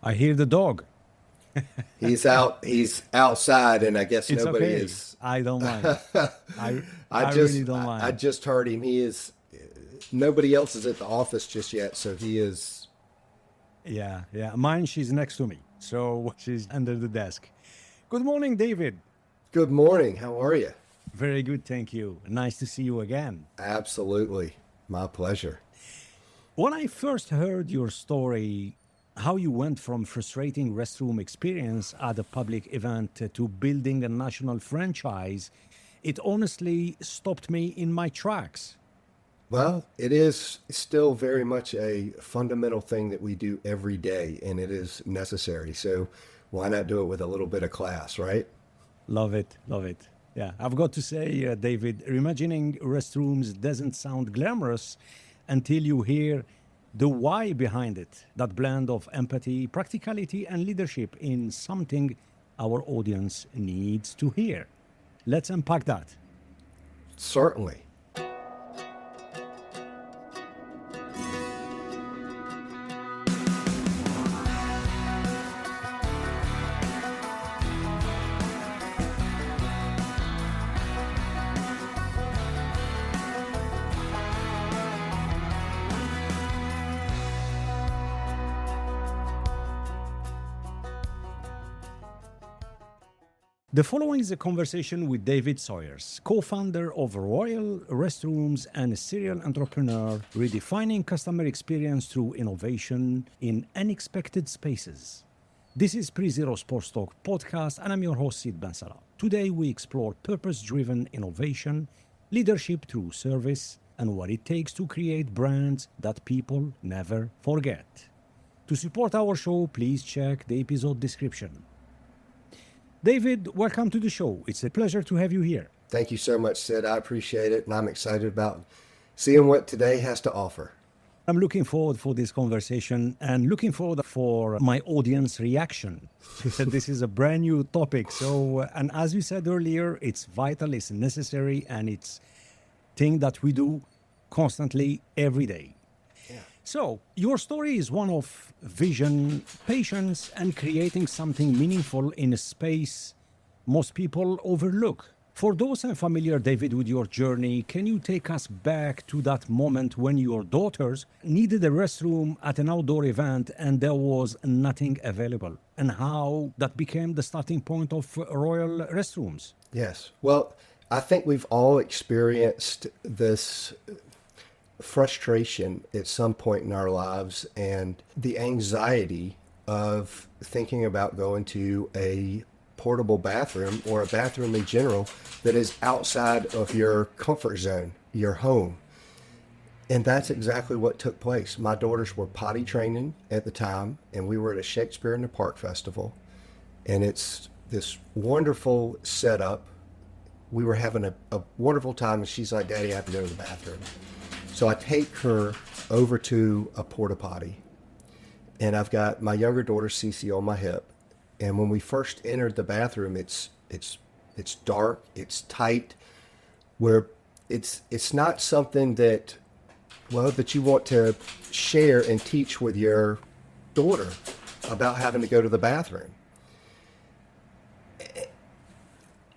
I hear the dog. He's outside, and I guess It's nobody okay. is. I don't mind. I I I really just don't I mind. just heard him. He is nobody else is at the office just yet, so he is. Yeah, yeah. Mine, she's next to me, so she's under the desk. Good morning, David. Good morning. How are you? Very good, thank you. Nice to see you again. Absolutely, my pleasure. When I first heard your story, how you went from frustrating restroom experience at a public event to building a national franchise, it honestly stopped me in my tracks. Well, it is still very much a fundamental thing that we do every day, and it is necessary. So why not do it with a little bit of class, right? Love it, love it. Yeah, I've got to say, David, reimagining restrooms doesn't sound glamorous until you hear the why behind it. That blend of empathy, practicality, and leadership in something our audience needs to hear. Let's unpack that. Certainly. The following is a conversation with David Sawyers, co founder of Royal Restrooms and a serial entrepreneur, redefining customer experience through innovation in unexpected spaces. This is Pre Zero Sports Talk podcast, and I'm your host, Sid Bansara. Today, we explore purpose driven innovation, leadership through service, and what it takes to create brands that people never forget. To support our show, please check the episode description. David, welcome to the show. It's a pleasure to have you here. Thank you so much, Sid. I appreciate it, and I'm excited about seeing what today has to offer. I'm looking forward for this conversation and looking forward for my audience reaction. This is a brand new topic. So, and as we said earlier, it's vital, it's necessary, and it's thing that we do constantly every day. Yeah. So, your story is one of vision, patience, and creating something meaningful in a space most people overlook. For those unfamiliar, David, with your journey, can you take us back to that moment when your daughters needed a restroom at an outdoor event and there was nothing available, and how that became the starting point of Royal Restrooms? Yes. Well, I think we've all experienced this frustration at some point in our lives and the anxiety of thinking about going to a portable bathroom or a bathroom in general that is outside of your comfort zone, your home. And that's exactly what took place. My daughters were potty training at the time, and we were at a Shakespeare in the Park festival. And it's this wonderful setup. We were having a wonderful time, and she's like, Daddy, I have to go to the bathroom. So I take her over to a porta potty, and I've got my younger daughter Cece on my hip. And when we first entered the bathroom, it's dark, it's tight, where it's not something that that you want to share and teach with your daughter about having to go to the bathroom.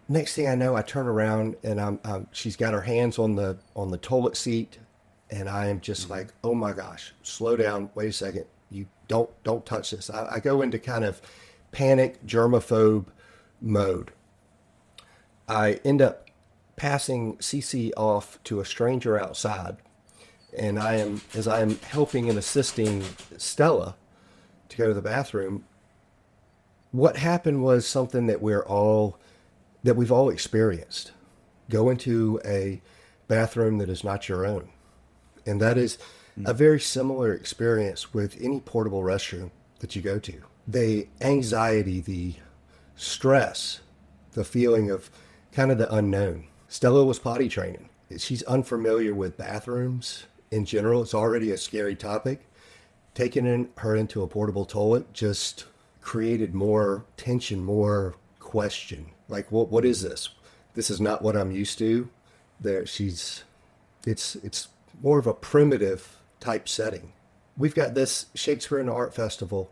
Next thing I know, I turn around and she's got her hands on the toilet seat, and I am just like, oh my gosh, slow down, wait a second, you don't touch this. I go into kind of panic germaphobe mode. I end up passing CC off to a stranger outside, and as I am helping and assisting Stella to go to the bathroom, what happened was something that we've all experienced. Go into a bathroom that is not your own. And that is a very similar experience with any portable restroom that you go to. The anxiety, the stress, the feeling of kind of the unknown. Stella was potty training. She's unfamiliar with bathrooms in general. It's already a scary topic. Taking her into a portable toilet just created more tension, more question. Like, what is this? This is not what I'm used to. It's more of a primitive type setting. We've got this Shakespeare in the Art Festival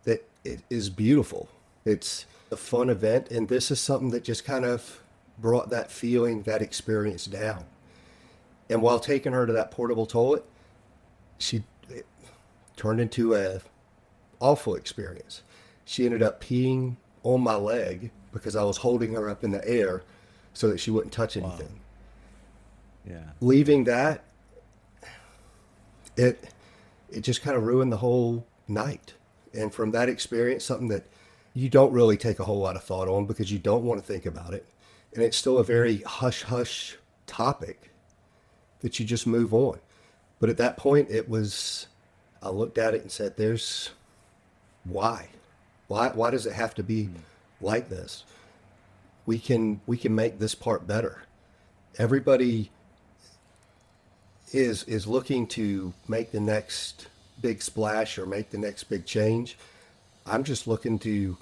that it is beautiful. It's a fun event, and this is something that just kind of brought that feeling, that experience down. And while taking her to that portable toilet, it turned into a awful experience. She ended up peeing on my leg because I was holding her up in the air so that she wouldn't touch anything. Yeah. Leaving that, it just kind of ruined the whole night. And from that experience, something that you don't really take a whole lot of thought on because you don't want to think about it. And it's still a very hush hush topic that you just move on. But at that point, I looked at it and said, why? Why does it have to be like this? We can make this part better. Everybody is looking to make the next big splash or make the next big change. I'm just looking to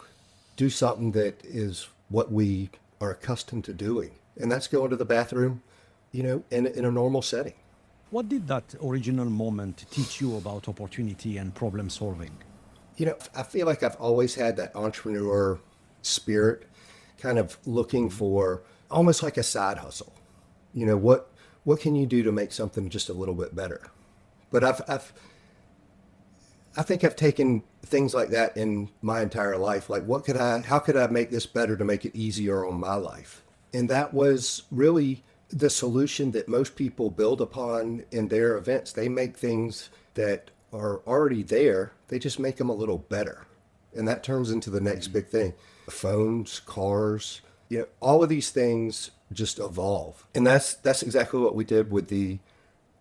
do something that is what we are accustomed to doing. And that's going to the bathroom, in a normal setting. What did that original moment teach you about opportunity and problem solving? I feel like I've always had that entrepreneur spirit, kind of looking for almost like a side hustle. What can you do to make something just a little bit better? But I think I've taken things like that in my entire life. Like, how could I make this better to make it easier on my life? And that was really the solution that most people build upon in their events. They make things that are already there. They just make them a little better. And that turns into the next big thing. Phones, cars, all of these things just evolve. And that's exactly what we did with the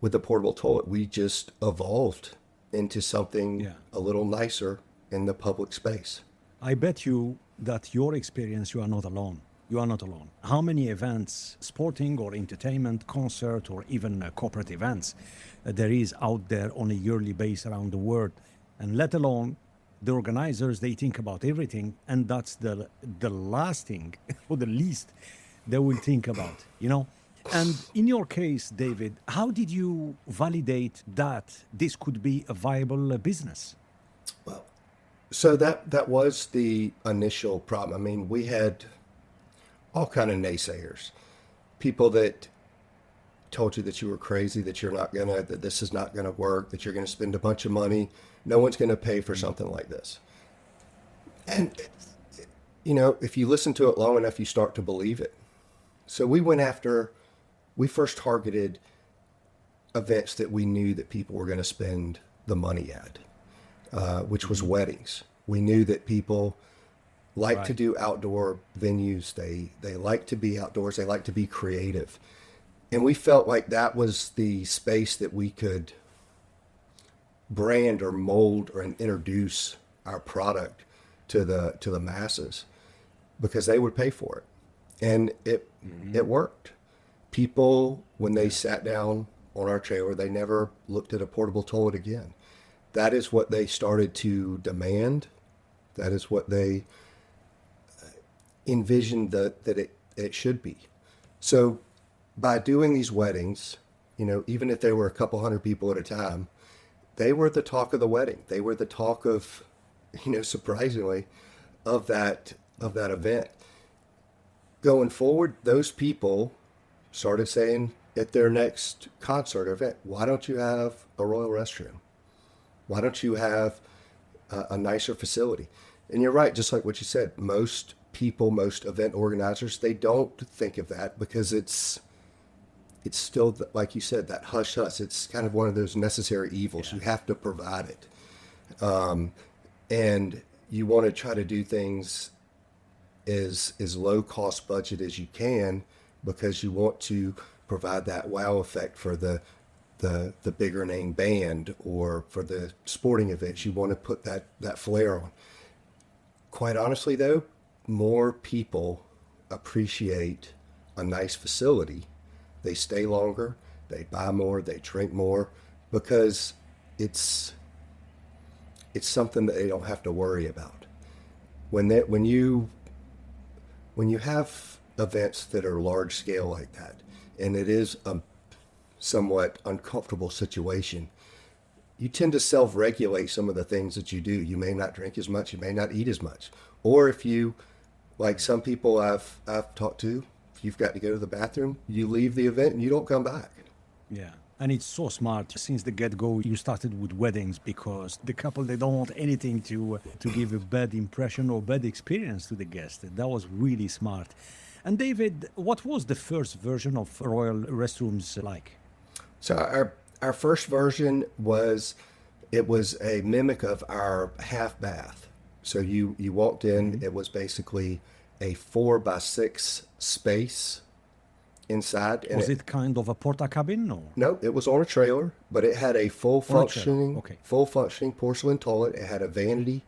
portable toilet. We just evolved into something a little nicer in the public space. I bet you that your experience, you are not alone. You are not alone. How many events, sporting or entertainment, concert, or even corporate events, there is out there on a yearly basis around the world, and let alone the organizers, they think about everything, and that's the last thing or the least they will think about, And in your case, David, how did you validate that this could be a viable business? Well, so that was the initial problem. I mean, we had all kind of naysayers, people that told you that you were crazy, that this is not gonna work, that you're gonna spend a bunch of money, no one's gonna pay for something like this. And if you listen to it long enough, you start to believe it. So we first targeted events that we knew that people were going to spend the money at, which was weddings. We knew that people like to do outdoor venues. They like to be outdoors. They like to be creative. And we felt like that was the space that we could brand or mold or introduce our product to the masses because they would pay for it. And it worked. People, when they sat down on our trailer, they never looked at a portable toilet again. That is what they started to demand. That is what they envisioned that it should be. So by doing these weddings, even if there were a couple hundred people at a time, they were the talk of the wedding. They were the talk of, surprisingly, of that event. Going forward, those people started saying at their next concert or event, why don't you have a royal restroom? Why don't you have a nicer facility? And you're right, just like what you said, most people, most event organizers, they don't think of that because it's still, like you said, that hush hush. It's kind of one of those necessary evils. You have to provide it. And you want to try to do things as low cost budget as you can because you want to provide that wow effect for the bigger name band or for the sporting events. You want to put that flair on. Quite honestly though, more people appreciate a nice facility. They stay longer, they buy more, they drink more because it's something that they don't have to worry about. When you have events that are large scale like that, and it is a somewhat uncomfortable situation, you tend to self-regulate some of the things that you do. You may not drink as much, you may not eat as much. Or if you, like some people I've talked to, if you've got to go to the bathroom, you leave the event and you don't come back. Yeah. And it's so smart. Since the get-go, you started with weddings because the couple, they don't want anything to give a bad impression or bad experience to the guest. That was really smart. And David, what was the first version of Royal Restrooms like? So our first version was, it was a mimic of our half bath. So you walked in, it was basically a 4x6 space inside. And Was it kind of a porta cabin? Or? no, it was on a trailer, but it had a On a trailer, okay. full functioning porcelain toilet. It had a vanity.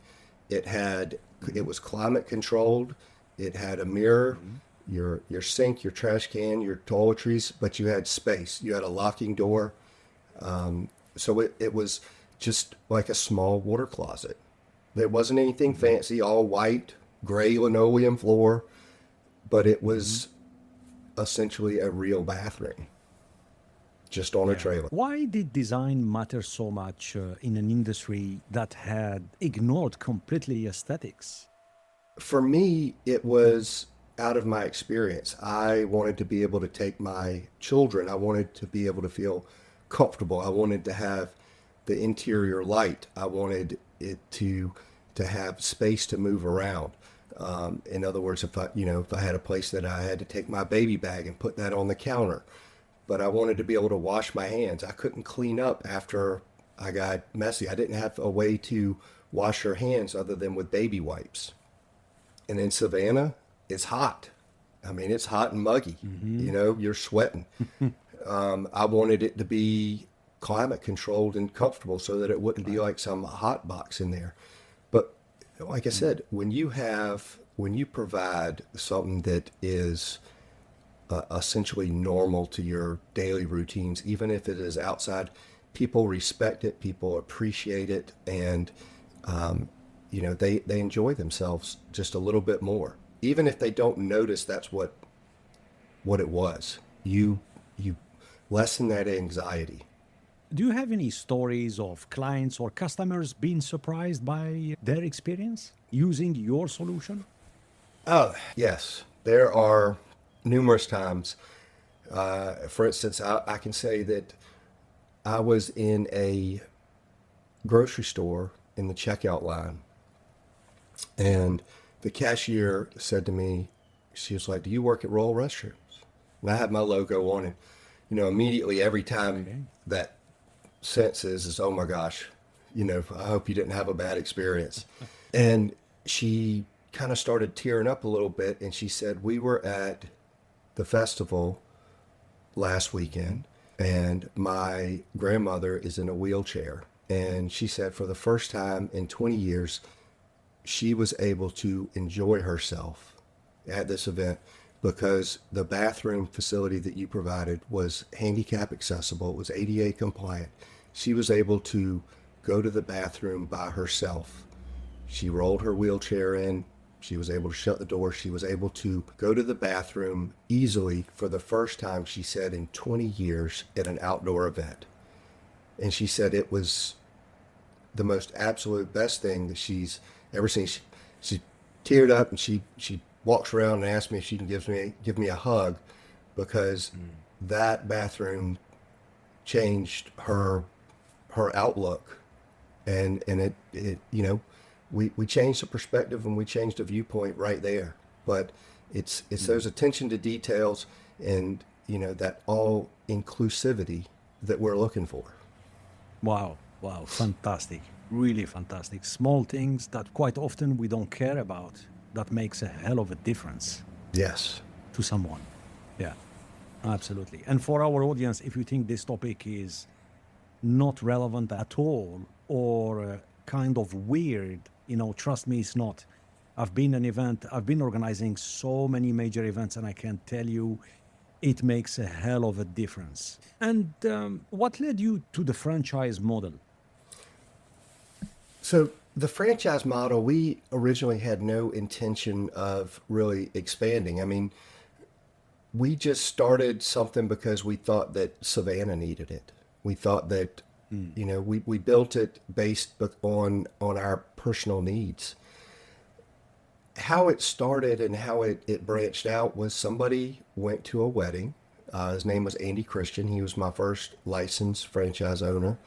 It was climate controlled. It had a mirror, your sink, your trash can, your toiletries, but you had space. You had a locking door. So it was just like a small water closet. There wasn't anything fancy, all white, gray linoleum floor, but it was essentially a real bathroom, just on a trailer. Why did design matter so much in an industry that had ignored completely aesthetics? For me, it was out of my experience. I wanted to be able to take my children. I wanted to be able to feel comfortable. I wanted to have the interior light. I wanted it to have space to move around. In other words, if I had a place that I had to take my baby bag and put that on the counter, but I wanted to be able to wash my hands. I couldn't clean up after I got messy. I didn't have a way to wash your hands other than with baby wipes. And in Savannah, it's hot. I mean, it's hot and muggy. You're sweating. I wanted it to be climate controlled and comfortable so that it wouldn't be like some hot box in there. But like I said, when you provide something that is essentially normal to your daily routines, even if it is outside, people respect it, people appreciate it, and they enjoy themselves just a little bit more, even if they don't notice that's what it was. You lessen that anxiety. Do you have any stories of clients or customers being surprised by their experience using your solution? Oh, yes. There are numerous times. For instance, I can say that I was in a grocery store in the checkout line, and the cashier said to me, she was like, "Do you work at Royal Restrooms?" And I had my logo on it. Immediately every time that sentence is, "Oh my gosh, I hope you didn't have a bad experience." And she kind of started tearing up a little bit, and she said, "We were at the festival last weekend, and my grandmother is in a wheelchair." And she said for the first time in 20 years, she was able to enjoy herself at this event because the bathroom facility that you provided was handicap accessible. It was ADA compliant. She was able to go to the bathroom by herself. She rolled her wheelchair in. She was able to shut the door. She was able to go to the bathroom easily for the first time, she said, in 20 years at an outdoor event. And she said it was the most absolute best thing that she's ever seen. She teared up, and she walks around and asks me if she can give me a hug, because that bathroom changed her outlook, and it we changed the perspective and we changed the viewpoint right there. But it's those attention to details and that all inclusivity that we're looking for. Wow, fantastic. Really fantastic. Small things that quite often we don't care about, that makes a hell of a difference. Yes. To someone. Yeah, absolutely. And for our audience, if you think this topic is not relevant at all or kind of weird, trust me, it's not. I've been organizing so many major events, and I can tell you it makes a hell of a difference. And what led you to the franchise model? So the franchise model, we originally had no intention of really expanding. I mean, we just started something because we thought that Savannah needed it. We thought that You know, we built it based on our personal needs. How it started and how it branched out was somebody went to a wedding. His name was Andy Christian. He was my first licensed franchise owner.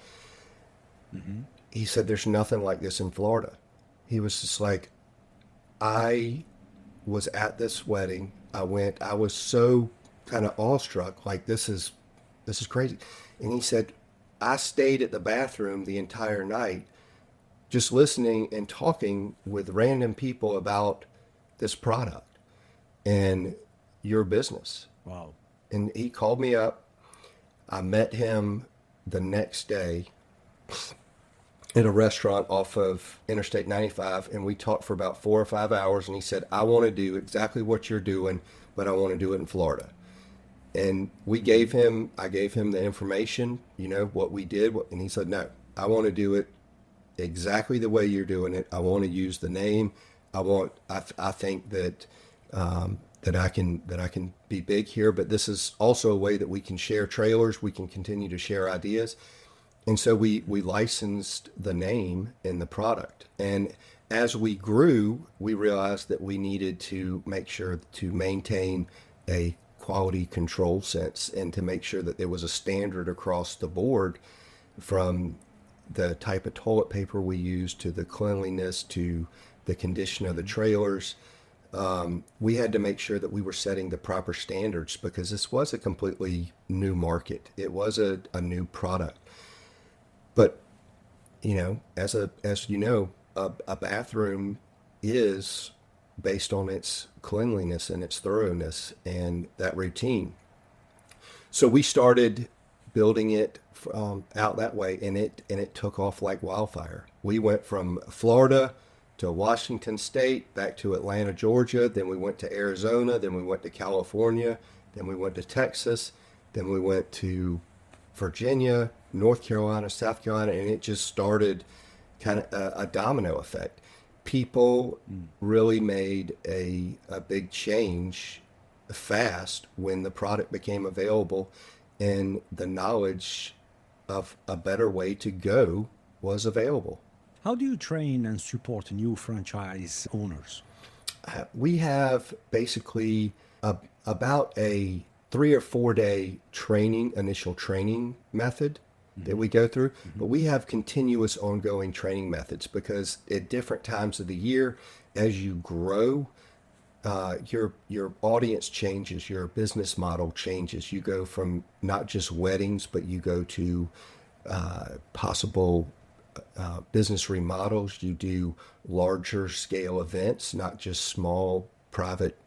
He said, "There's nothing like this in Florida." He was just like, I was at this wedding. I was so kind of awestruck, like this is crazy. And he said, I stayed at the bathroom the entire night just listening and talking with random people about this product and your business. Wow. And he called me up. I met him the next day at a restaurant off of Interstate 95, and we talked for about 4 or 5 hours. And he said, I want to do exactly what you're doing, but I want to do it in Florida. And I gave him the information, you know, what we did. And he said, no, I want to do it exactly the way you're doing it. I want to use the name. I think that, that I can be big here, but this is also a way that we can share trailers. We can continue to share ideas. And so we licensed the name and the product. And as we grew, we realized that we needed to make sure to maintain a quality control sense and to make sure that there was a standard across the board, from the type of toilet paper we used to the cleanliness to the condition of the trailers. We had to make sure that we were setting the proper standards because this was a completely new market. It was a new product. But, you know, as you know, a bathroom is based on its cleanliness and its thoroughness and that routine. So we started building it out that way, and it took off like wildfire. We went from Florida to Washington State, back to Atlanta, Georgia. Then we went to Arizona. Then we went to California. Then we went to Texas. Then we went to Virginia, North Carolina, South Carolina, and it just started kind of a domino effect. People really made a big change fast when the product became available and the knowledge of a better way to go was available. How do you train and support new franchise owners? We have basically about a 3 or 4 day initial training method that we go through, but we have continuous ongoing training methods because at different times of the year, as you grow, your audience changes, your business model changes. You go from not just weddings, but you go to possible business remodels. You do larger scale events, not just small private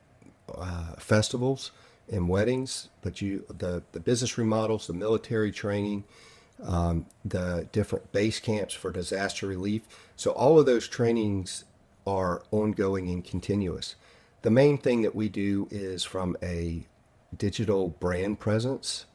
festivals and weddings, but the business remodels, the military training, the different base camps for disaster relief. So all of those trainings are ongoing and continuous. The main thing that we do is from a digital brand presence.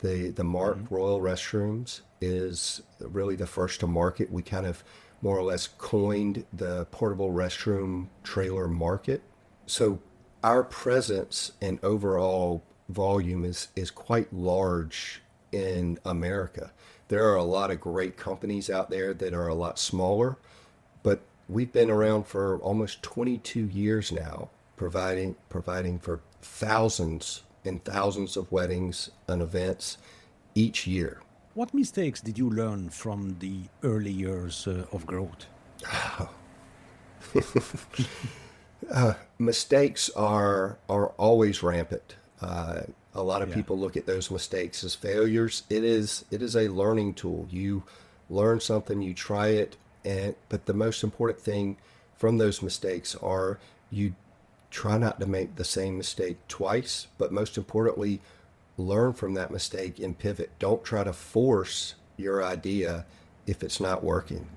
The mark Royal Restrooms is really the first to market. We kind of more or less coined the portable restroom trailer market. So our presence and overall volume is quite large in America. There are a lot of great companies out there that are a lot smaller, but we've been around for almost 22 years now, providing for thousands and thousands of weddings and events each year. What mistakes did you learn from the early years of growth? Mistakes are always rampant. A lot of people look at those mistakes as failures. It is a learning tool. You learn something, you try it, but the most important thing from those mistakes are you try not to make the same mistake twice, but most importantly, learn from that mistake and pivot. Don't try to force your idea if it's not working.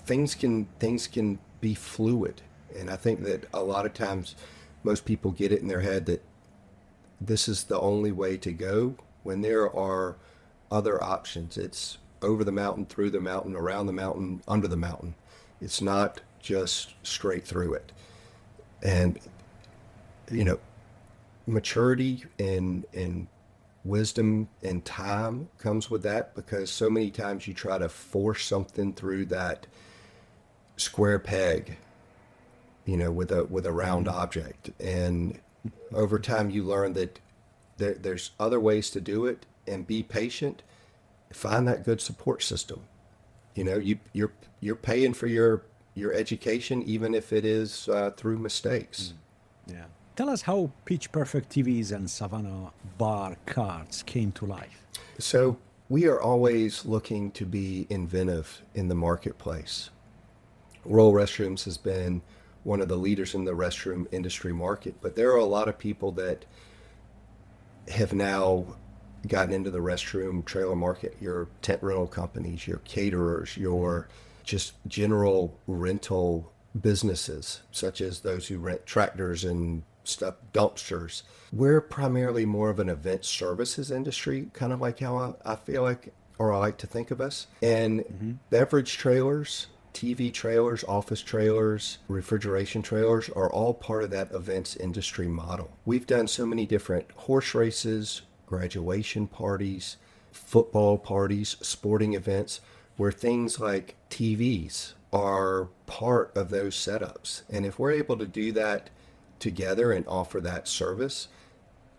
Things can be fluid, and I think that a lot of times most people get it in their head that this is the only way to go when there are other options. It's over the mountain, through the mountain, around the mountain, under the mountain. It's not just straight through it. And, you know, maturity and wisdom and time comes with that, because so many times you try to force something through that square peg, with a round object. And over time you learn that there's other ways to do it, and be patient. Find that good support system. You're paying for your education, even if it is through mistakes. Yeah. Tell us how Pitch Perfect TVs and Savannah bar cards came to life. So we are always looking to be inventive in the marketplace. Royal Restrooms has been one of the leaders in the restroom industry market, but there are a lot of people that have now gotten into the restroom trailer market. Your tent rental companies, your caterers, your just general rental businesses, such as those who rent tractors and stuff, dumpsters. We're primarily more of an event services industry, kind of like how I feel like, or I like to think of us. And beverage trailers, TV trailers, office trailers, refrigeration trailers are all part of that events industry model. We've done so many different horse races, graduation parties, football parties, sporting events, where things like TVs are part of those setups. And if we're able to do that together and offer that service,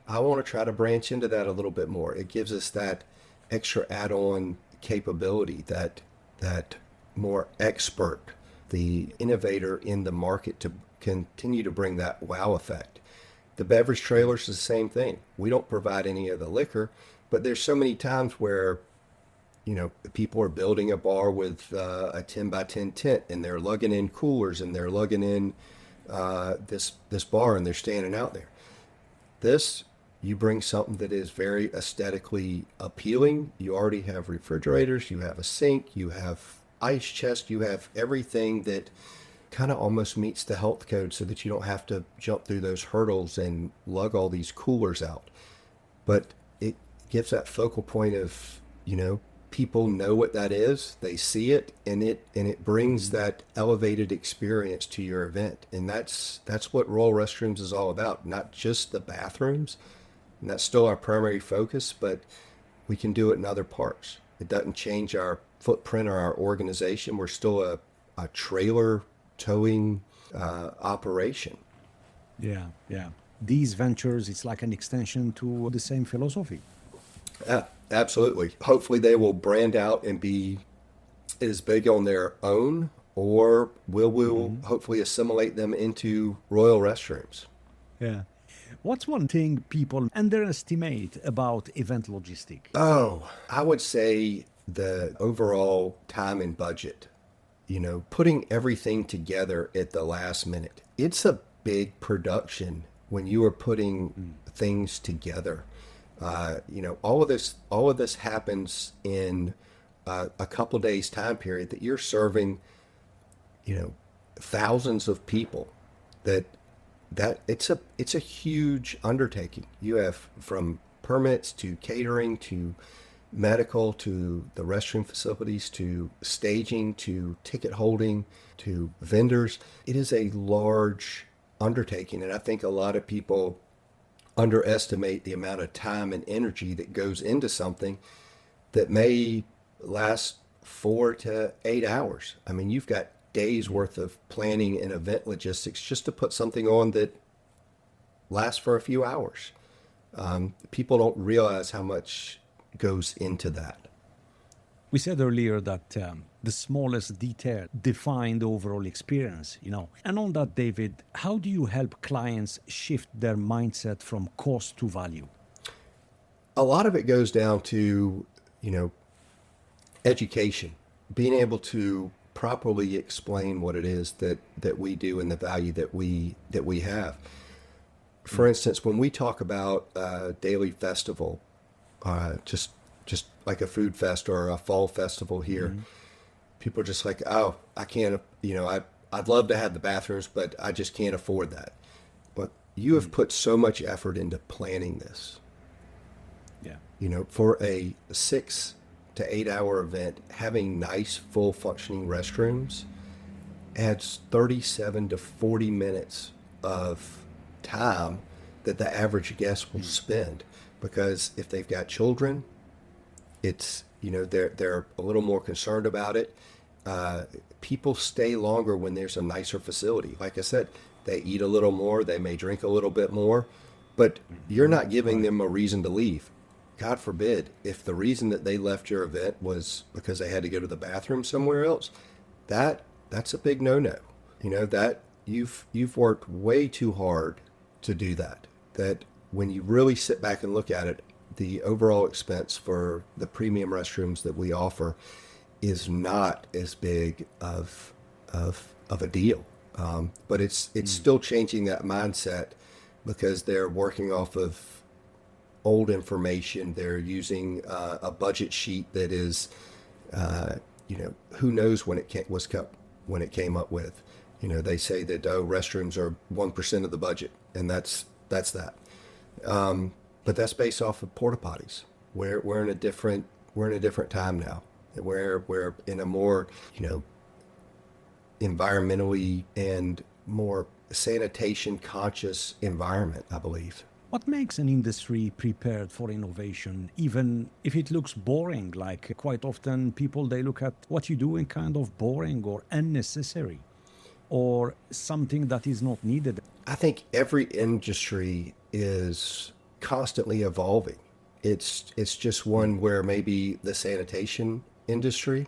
I want to try to branch into that a little bit more. It gives us that extra add-on capability, that more expert, the innovator in the market, to continue to bring that wow effect. The beverage trailers is the same thing. We don't provide any of the liquor, but there's so many times where people are building a bar with a 10 by 10 tent, and they're lugging in coolers, and they're lugging in this bar, and they're standing out there. You bring something that is very aesthetically appealing. You already have refrigerators, you have a sink, you have ice chest, you have everything that kind of almost meets the health code, so that you don't have to jump through those hurdles and lug all these coolers out. But it gives that focal point of, people know what that is, they see it, and it brings that elevated experience to your event. And that's what Royal Restrooms is all about, not just the bathrooms. And that's still our primary focus, but we can do it in other parts. It doesn't change our footprint or our organization. We're still a trailer towing operation. Yeah. These ventures, it's like an extension to the same philosophy. Yeah, absolutely. Hopefully they will brand out and be as big on their own, or we'll hopefully assimilate them into Royal Restrooms. Yeah. What's one thing people underestimate about event logistics? Oh, I would say the overall time and budget. Putting everything together at the last minute. It's a big production when you are putting things together. All of this happens in a couple of days time period, that you're serving, thousands of people. That it's a huge undertaking. You have from permits to catering to medical to the restroom facilities to staging to ticket holding to vendors. It is a large undertaking, and I think a lot of people underestimate the amount of time and energy that goes into something that may last 4 to 8 hours. I mean, you've got days worth of planning and event logistics just to put something on that lasts for a few hours. People don't realize how much goes into that. We said earlier that the smallest detail define the overall experience, And on that, David, how do you help clients shift their mindset from cost to value? A lot of it goes down to, education, being able to properly explain what it is that we do and the value that we have. For instance, when we talk about a daily festival, just like a food fest or a fall festival here, people are just like, oh, I can't, I'd love to have the bathrooms, but I just can't afford that. But you have put so much effort into planning this. Yeah. For a 6 to 8 hour event, having nice, full functioning restrooms adds 37 to 40 minutes of time that the average guest will spend. because if they've got children, it's, they're a little more concerned about it. People stay longer when there's a nicer facility. Like I said, they eat a little more, they may drink a little bit more, but you're not giving them a reason to leave. God forbid, if the reason that they left your event was because they had to go to the bathroom somewhere else, that's a big no-no. That you've worked way too hard to do that. That when you really sit back and look at it, the overall expense for the premium restrooms that we offer is not as big of a deal. But it's still changing that mindset, because they're working off of old information. They're using a budget sheet that is, who knows when when it came up with. They say that restrooms are 1% of the budget, and that's that. But that's based off of porta potties. We're in a different time now. We're in a more environmentally and more sanitation conscious environment, I believe. What makes an industry prepared for innovation, even if it looks boring? Like quite often people, they look at what you do in kind of boring or unnecessary or something that is not needed. I think every industry is constantly evolving. It's just one where maybe the sanitation industry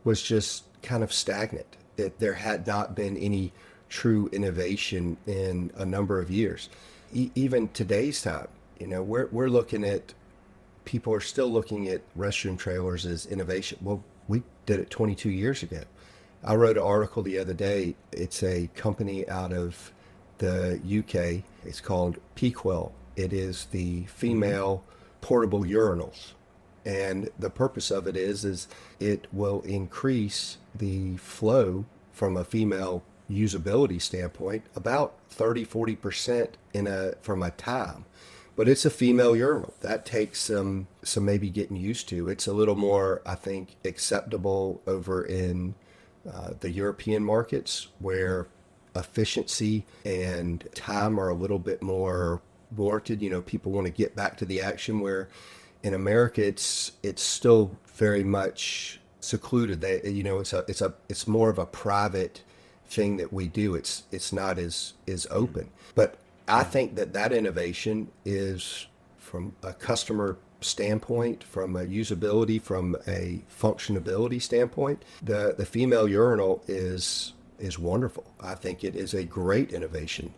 was just kind of stagnant. There had not been any true innovation in a number of years. Even today's time, we're looking at, people are still looking at restroom trailers as innovation. Well, we did it 22 years ago. I wrote an article the other day. It's a company out of the UK. It's called Pequel. It is the female portable urinals. And the purpose of it is it will increase the flow from a female usability standpoint about 30-40% from a time. But it's a female urinal. That takes some maybe getting used to. It's a little more, I think, acceptable over in the European markets, where efficiency and time are a little bit more warranted. People want to get back to the action, where in America it's still very much secluded. It's more of a private thing that we do. It's not as open. But I think that innovation is, from a customer standpoint, from a usability, from a functionability standpoint, the female urinal is wonderful. I think it is a great innovation.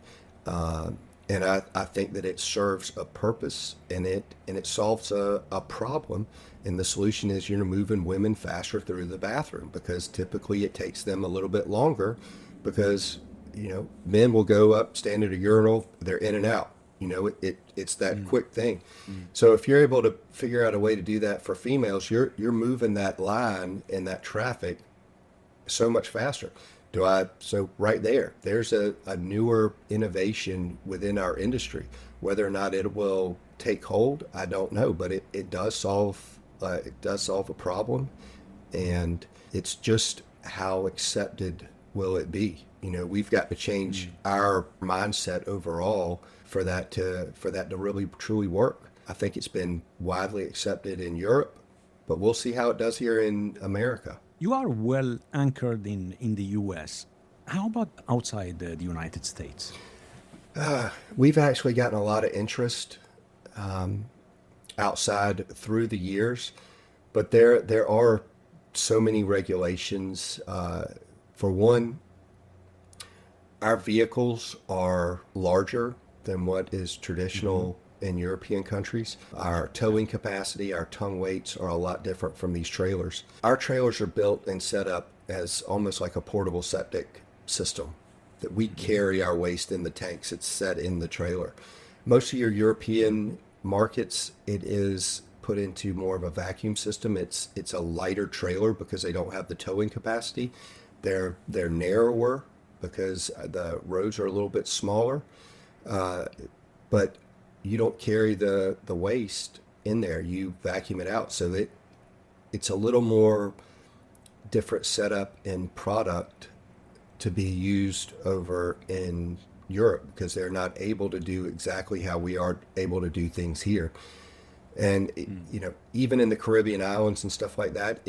And I think that it serves a purpose, and it solves a problem. And the solution is you're moving women faster through the bathroom, because typically it takes them a little bit longer, because men will go up, stand at a urinal, they're in and out. It's that quick thing. So if you're able to figure out a way to do that for females, you're moving that line and that traffic so much faster. So right there's a newer innovation within our industry. Whether or not it will take hold, I don't know, but it does solve a problem, and it's just how accepted will it be. We've got to change our mindset overall for that to really truly work. I think it's been widely accepted in Europe, but we'll see how it does here in America. You are well anchored in the US. How about outside the United States? We've actually gotten a lot of interest outside through the years, but there are so many regulations. For one, our vehicles are larger than what is traditional in European countries. Our towing capacity, our tongue weights are a lot different from these trailers. Our trailers are built and set up as almost like a portable septic system, that we carry our waste in the tanks. It's set in the trailer. Most of your European markets, it is put into more of a vacuum system. It's a lighter trailer because they don't have the towing capacity. They're narrower because the roads are a little bit smaller, but you don't carry the waste in there. You vacuum it out. So it's a little more different setup and product to be used over in Europe, because they're not able to do exactly how we are able to do things here. And you know, even in the Caribbean islands and stuff like that,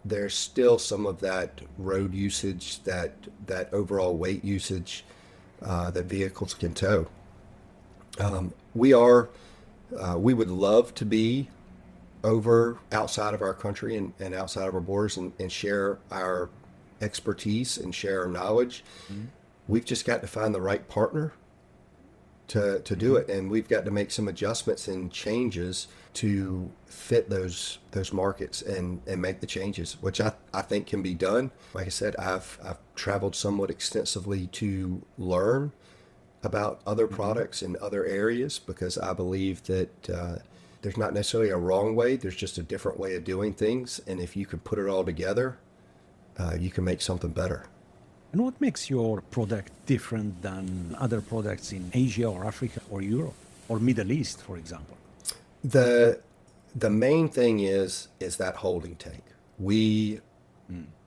there's still some of that road usage, that overall weight usage that vehicles can tow. We are we would love to be over outside of our country and outside of our borders and share our expertise and share our knowledge. We've just got to find the right partner to do it, and we've got to make some adjustments and changes to fit those markets and make the changes, which I think can be done. Like I said, I've traveled somewhat extensively to learn about other products in other areas because I believe that there's not necessarily a wrong way, there's just a different way of doing things, and if you can put it all together, you can make something better. And what makes your product different than other products in Asia or Africa or Europe or Middle East, for example? The main thing is that holding tank.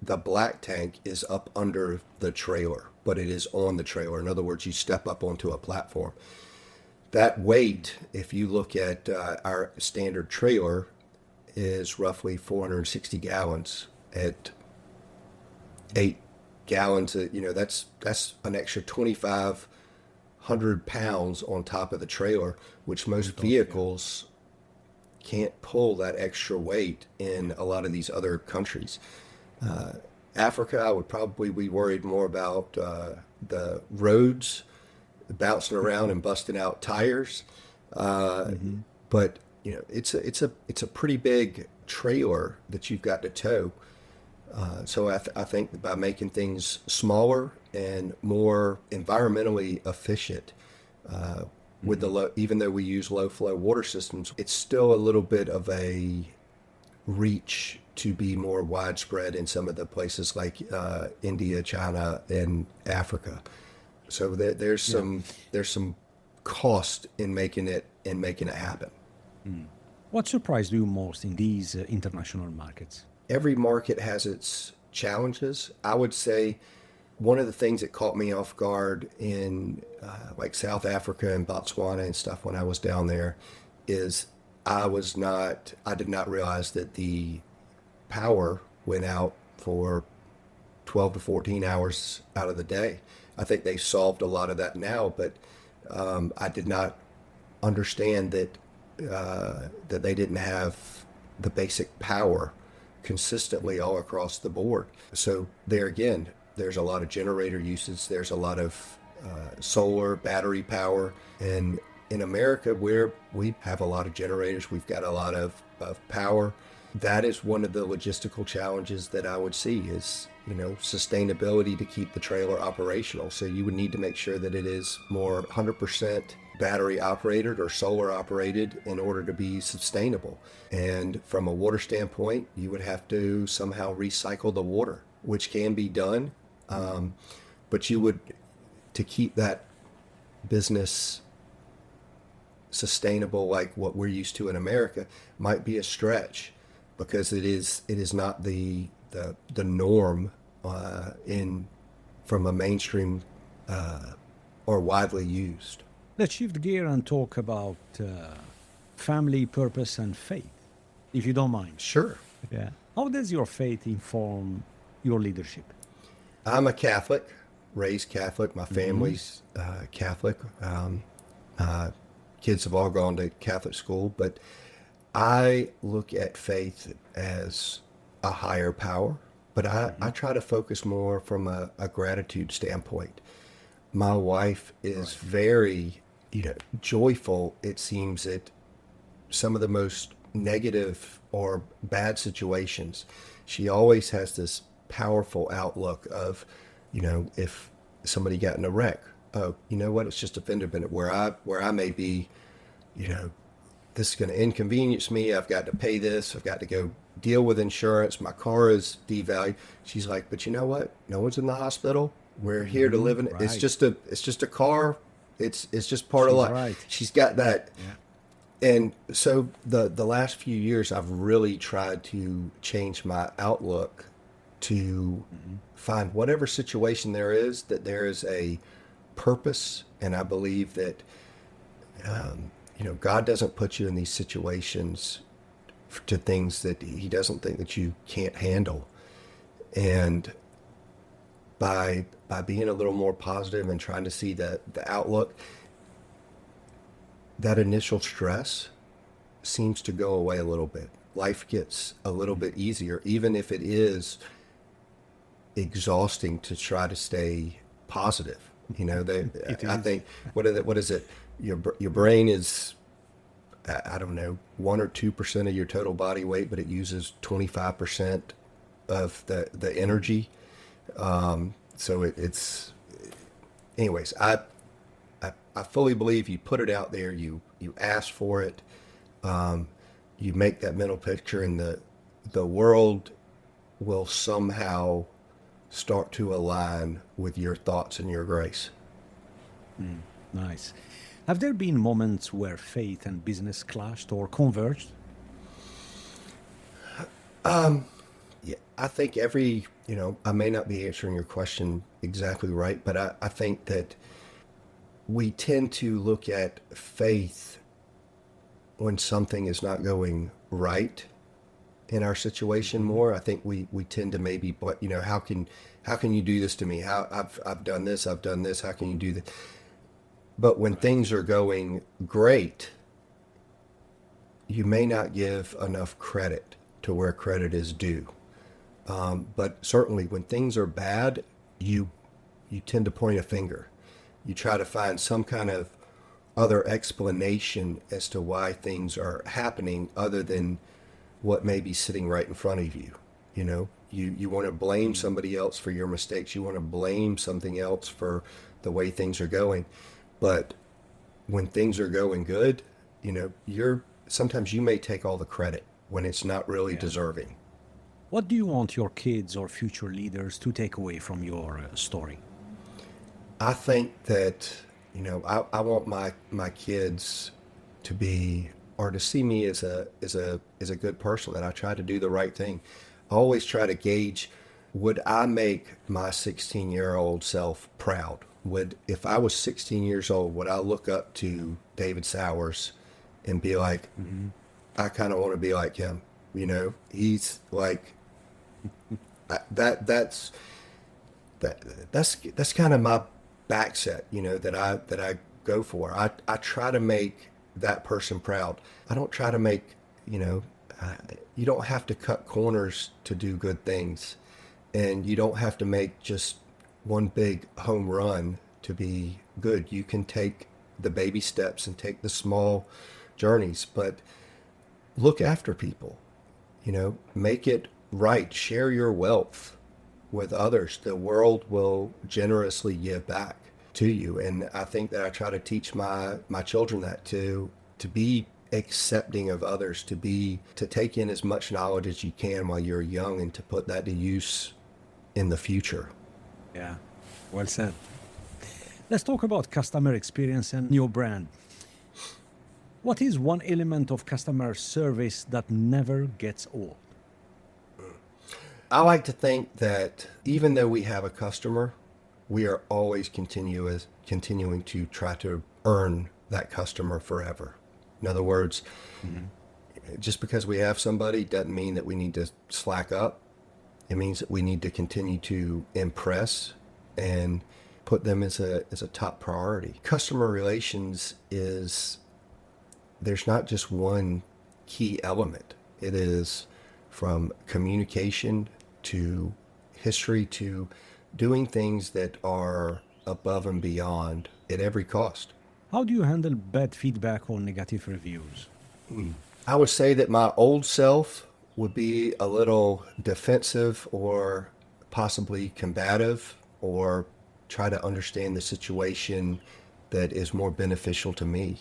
The black tank is up under the trailer, but it is on the trailer. In other words, you step up onto a platform. That weight, if you look at our standard trailer, is roughly 460 gallons at 8 gallons. You know, that's an extra 2,500 pounds on top of the trailer, which most vehicles can't pull that extra weight in a lot of these other countries. Africa, I would probably be worried more about the roads bouncing around and busting out tires. But you know, it's a pretty big trailer that you've got to tow. So I think by making things smaller and more environmentally efficient, with even though we use low flow water systems, it's still a little bit of a reach to be more widespread in some of the places like India, China, and Africa. So there's some cost in making it happen. What surprised you most in these international markets? Every market has its challenges. I would say one of the things that caught me off guard in like South Africa and Botswana and stuff when I was down there is I did not realize that the power went out for 12 to 14 hours out of the day. I think they solved a lot of that now, but I did not understand that they didn't have the basic power consistently all across the board. So there again, there's a lot of generator usage. There's a lot of solar battery power. And in America, where we have a lot of generators, we've got a lot of power. That is one of the logistical challenges that I would see is, you know, sustainability to keep the trailer operational. So you would need to make sure that it is more 100% battery operated or solar operated in order to be sustainable. And from a water standpoint, you would have to somehow recycle the water, which can be done. But you would, to keep that business sustainable like what we're used to in America, might be a stretch because it is not the norm from a mainstream or widely used. Let's shift gear and talk about family, purpose, and faith, if you don't mind. Sure. Yeah. How does your faith inform your leadership? I'm a Catholic, raised Catholic. My family's Catholic. Kids have all gone to Catholic school, but I look at faith as a higher power, but I try to focus more from a gratitude standpoint. My wife is very, joyful, it seems, at some of the most negative or bad situations. She always has this powerful outlook of, if somebody got in a wreck, oh, you know what, it's just a fender bender where I may be, this is going to inconvenience me. I've got to pay this. I've got to go deal with insurance. My car is devalued. She's like, but you know what? No one's in the hospital. We're here to live in. Right. It's just a car. It's just part of life. Right. She's got that. Yeah. And so the last few years, I've really tried to change my outlook to find whatever situation there is, that there is a purpose. And I believe that God doesn't put you in these situations to things that he doesn't think that you can't handle. And by being a little more positive and trying to see the outlook, that initial stress seems to go away a little bit. Life gets a little bit easier, even if it is exhausting to try to stay positive. I think what is it? Your brain is, I don't know, 1 or 2% of your total body weight, but it uses 25% of the energy. So it's anyways. I fully believe you put it out there. You ask for it. You make that mental picture, and the world will somehow start to align with your thoughts and your grace. Nice. Have there been moments where faith and business clashed or converged? Yeah, I think I may not be answering your question exactly right, but I think that we tend to look at faith when something is not going right in our situation more. I think we tend to maybe, but how can you do this to me? How I've done this, how can you do that? But when things are going great, you may not give enough credit to where credit is due. But certainly when things are bad, you tend to point a finger. You try to find some kind of other explanation as to why things are happening other than what may be sitting right in front of you. You want to blame somebody else for your mistakes. You want to blame something else for the way things are going. But when things are going good, sometimes you may take all the credit when it's not really deserving. What do you want your kids or future leaders to take away from your story? I think that, I want my kids to be, or to see me as a good person, that I try to do the right thing. I always try to gauge, would I make my 16-year-old self proud? If I was 16 years old, would I look up to David Sauers and be like, I kind of want to be like him? He's like, that's kind of my back set, that I go for. I try to make that person proud. I don't try to make, you don't have to cut corners to do good things, and you don't have to make just one big home run to be good. You can take the baby steps and take the small journeys, but look after people, make it right. Share your wealth with others. The world will generously give back to you. And I think that I try to teach my children that to be accepting of others, to take in as much knowledge as you can while you're young, and to put that to use in the future. Yeah, well said. Let's talk about customer experience and your brand. What is one element of customer service that never gets old? I like to think that even though we have a customer, we are always continuing to try to earn that customer forever. In other words, just because we have somebody doesn't mean that we need to slack up. It means that we need to continue to impress and put them as a top priority. Customer relations there's not just one key element. It is from communication to history to doing things that are above and beyond at every cost. How do you handle bad feedback or negative reviews? I would say that my old self would be a little defensive or possibly combative, or try to understand the situation that is more beneficial to me.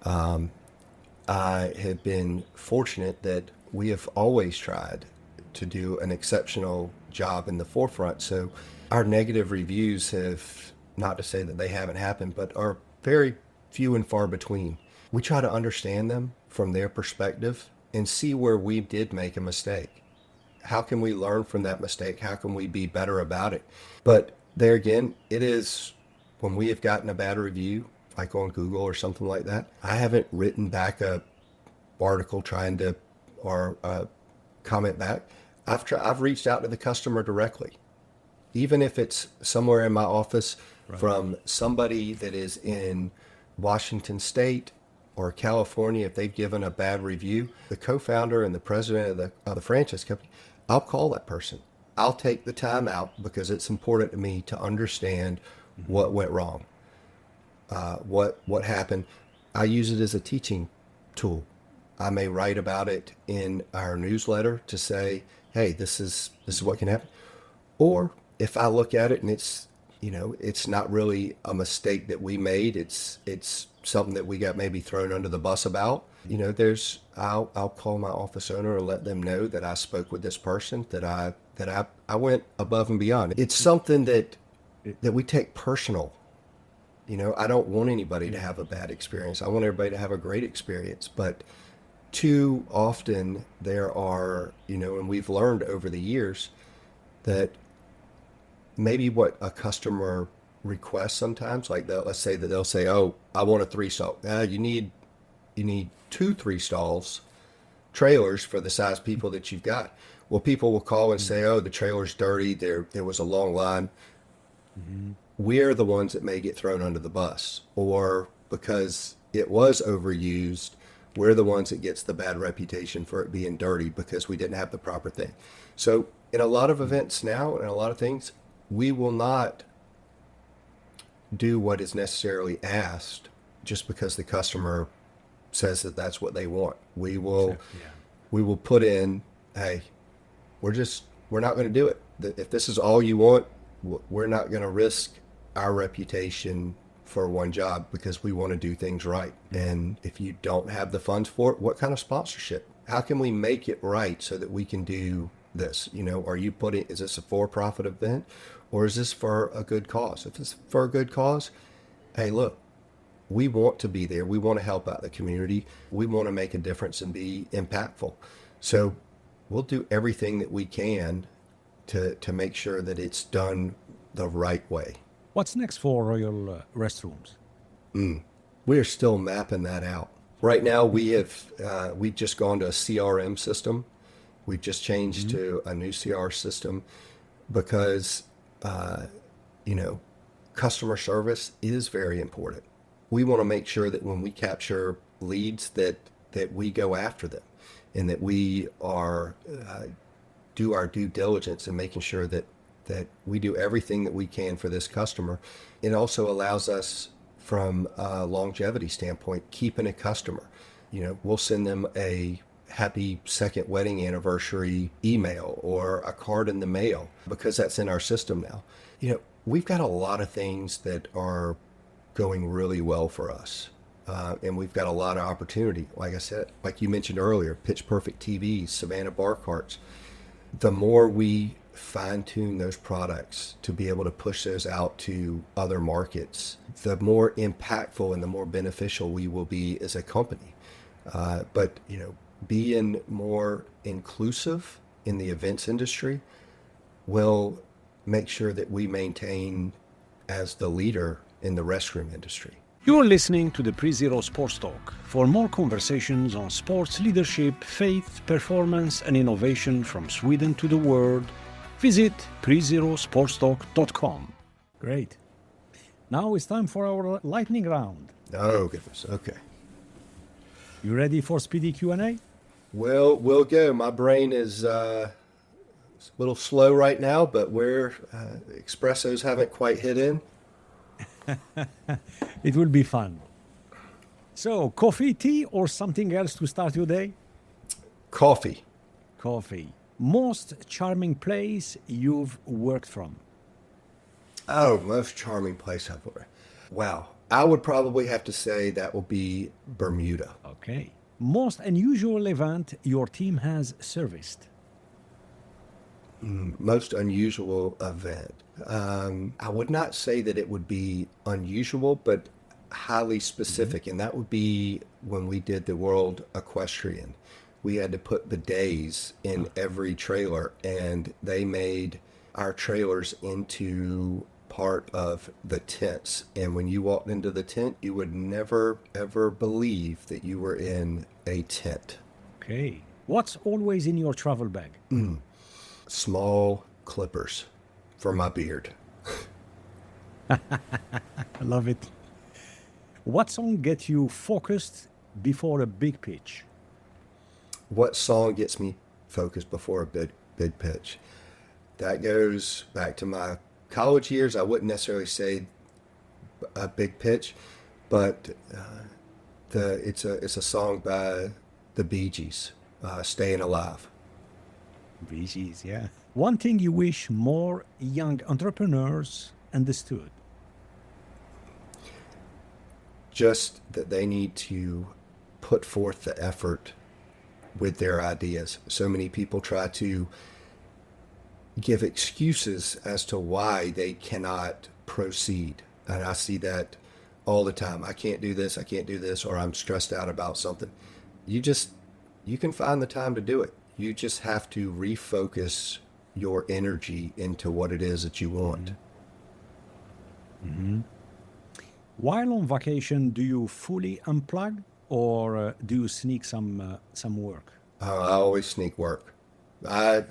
I have been fortunate that we have always tried to do an exceptional job in the forefront. So our negative reviews have, not to say that they haven't happened, but are very few and far between. We try to understand them from their perspective and see where we did make a mistake. How can we learn from that mistake? How can we be better about it? But there again, it is when we have gotten a bad review, like on Google or something like that. I haven't written back a article trying to, or comment back. I've reached out to the customer directly, even if it's somewhere in my office from somebody that is in Washington State or California. If they've given a bad review, the co-founder and the president of the franchise company, I'll call that person. I'll take the time out because it's important to me to understand what went wrong, what happened. I use it as a teaching tool. I may write about it in our newsletter to say, hey, this is what can happen. Or if I look at it and it's, it's not really a mistake that we made, it's something that we got maybe thrown under the bus about, I'll call my office owner and let them know that I spoke with this person, that I went above and beyond. It's something that we take personal. I don't want anybody to have a bad experience. I want everybody to have a great experience, but too often there are, and we've learned over the years that maybe what a customer requests sometimes, like let's say that they'll say, oh, I want a 3-stall. You need 2 3-stalls trailers for the size people that you've got. Well, people will call and say, oh, the trailer's dirty. There was a long line. Mm-hmm. We're the ones that may get thrown under the bus, or because it was overused, we're the ones that gets the bad reputation for it being dirty because we didn't have the proper thing. So in a lot of events now and a lot of things, we will not do what is necessarily asked just because the customer says that that's what they want. We will put in, hey, we're not going to do it. If this is all you want, we're not going to risk our reputation for one job because we want to do things right. And if you don't have the funds for it, what kind of sponsorship? How can we make it right so that we can do this? Is this a for-profit event or is this for a good cause? If it's for a good cause, hey, look, we want to be there. We want to help out the community. We want to make a difference and be impactful. So we'll do everything that we can to make sure that it's done the right way. What's next for Royal Restrooms? We are still mapping that out. Right now, we've just gone to a CRM system. We've just changed to a new CR system because, customer service is very important. We want to make sure that when we capture leads that we go after them and that we are do our due diligence in making sure that we do everything that we can for this customer. It also allows us from a longevity standpoint, keeping a customer. We'll send them a happy second wedding anniversary email or a card in the mail because that's in our system now. We've got a lot of things that are going really well for us. And we've got a lot of opportunity. Like I said, like you mentioned earlier, pitch perfect TVs, Savannah bar carts. The more we fine-tune those products to be able to push those out to other markets, the more impactful and the more beneficial we will be as a company. But being more inclusive in the events industry will make sure that we maintain as the leader in the restroom industry. You're listening to the Pre-Zero Sports Talk. For more conversations on sports leadership, faith, performance, and innovation from Sweden to the world, visit prezerosportstalk.com. Great. Now it's time for our lightning round. Oh, goodness. Okay. You ready for speedy Q&A? Well, we'll go. My brain is a little slow right now, but espressos haven't quite hit in. It will be fun. So, coffee, tea, or something else to start your day? Coffee. Coffee. Most charming place you've worked from? Oh, most charming place I've worked. Wow. I would probably have to say that will be Bermuda. Okay. Most unusual event your team has serviced? Most unusual event. I would not say that it would be unusual, but highly specific. And that would be when we did the World Equestrian. We had to put bidets in every trailer, and they made our trailers into part of the tents. And when you walked into the tent, you would never, ever believe that you were in a tent. Okay. What's always in your travel bag? Small clippers for my beard. I love it. What song gets you focused before a big pitch? What song gets me focused before a big pitch? That goes back to my college years. I wouldn't necessarily say a big pitch, but it's a song by the Bee Gees, "Staying Alive." Bee Gees, yeah. One thing you wish more young entrepreneurs understood. Just that they need to put forth the effort with their ideas. So many people try to give excuses as to why they cannot proceed. And I see that all the time. I can't do this, I can't do this, or I'm stressed out about something. You can find the time to do it. You just have to refocus your energy into what it is that you want. Mm-hmm. While on vacation, do you fully unplug or do you sneak some work? I always sneak work. I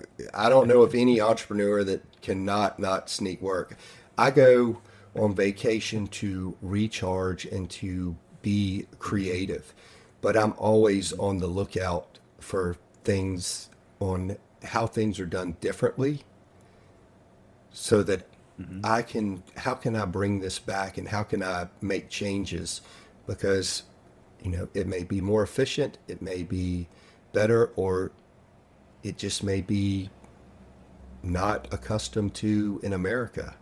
don't know of any entrepreneur that cannot not sneak work. I go on vacation to recharge and to be creative, but I'm always on the lookout for things on how things are done differently so that how can I bring this back and how can I make changes? Because, it may be more efficient, it may be better, or it just may be not accustomed to in America.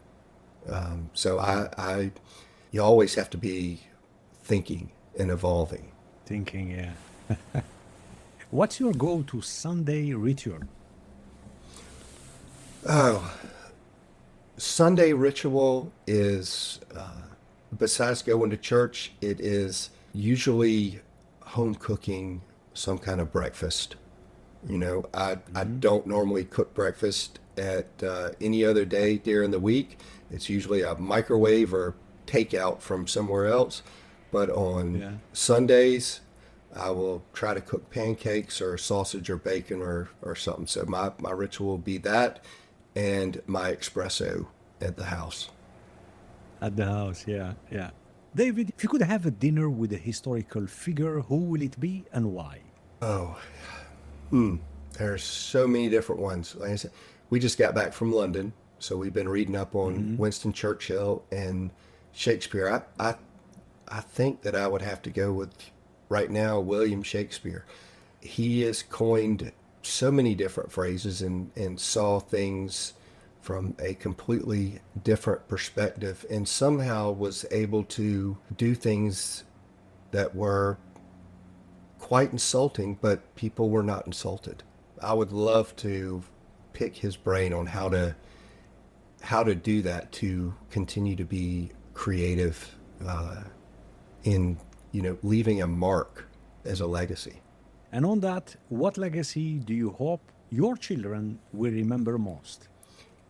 So you always have to be thinking and evolving. Thinking, yeah. What's your go-to Sunday ritual? Oh, Sunday ritual is, besides going to church, it is usually home cooking some kind of breakfast. I don't normally cook breakfast at any other day during the week. It's usually a microwave or takeout from somewhere else. But on Sundays, I will try to cook pancakes or sausage or bacon or something. So my ritual will be that and my espresso at the house. At the house, yeah, yeah. David, if you could have a dinner with a historical figure, who will it be and why? Oh, there's so many different ones. Like I said, we just got back from London, so we've been reading up on Winston Churchill and Shakespeare. I think that I would have to go with, right now, William Shakespeare. He has coined so many different phrases and saw things from a completely different perspective and somehow was able to do things that were quite insulting, but people were not insulted. I would love to pick his brain on how to do that to continue to be creative in leaving a mark as a legacy. And on that, what legacy do you hope your children will remember most?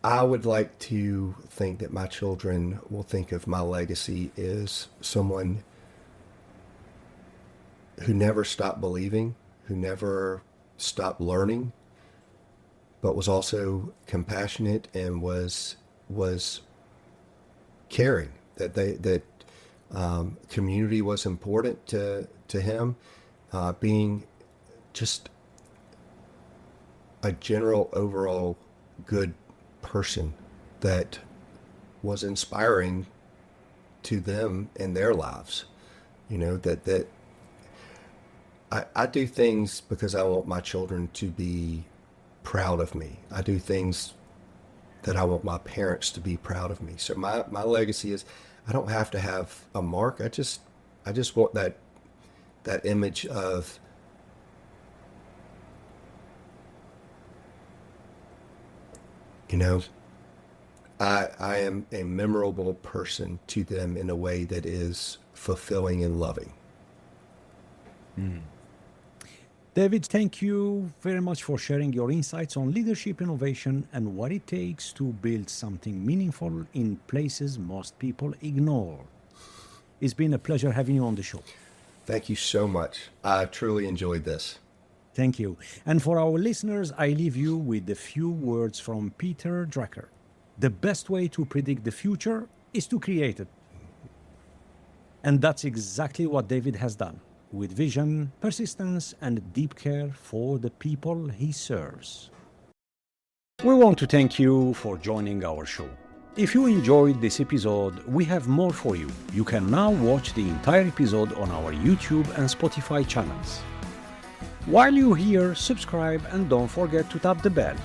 I would like to think that my children will think of my legacy as someone who never stopped believing, who never stopped learning, but was also compassionate and was caring. That community was important to him, being just a general overall good person that was inspiring to them in their lives. That I do things because I want my children to be proud of me. I do things that I want my parents to be proud of me. So my legacy is I don't have to have a mark. I just want that image of I am a memorable person to them in a way that is fulfilling and loving. David, thank you very much for sharing your insights on leadership innovation and what it takes to build something meaningful in places most people ignore. It's been a pleasure having you on the show. Thank you so much. I truly enjoyed this. Thank you. And for our listeners, I leave you with a few words from Peter Drucker. The best way to predict the future is to create it. And that's exactly what David has done, with vision, persistence, and deep care for the people he serves. We want to thank you for joining our show. If you enjoyed this episode, we have more for you. You can now watch the entire episode on our YouTube and Spotify channels. While you're here, subscribe and don't forget to tap the bell.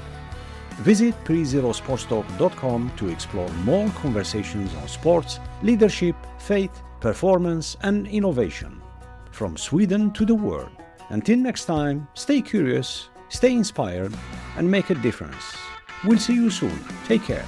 Visit prezerosportstalk.com to explore more conversations on sports, leadership, faith, performance, and innovation. From Sweden to the world. Until next time, stay curious, stay inspired, and make a difference. We'll see you soon. Take care.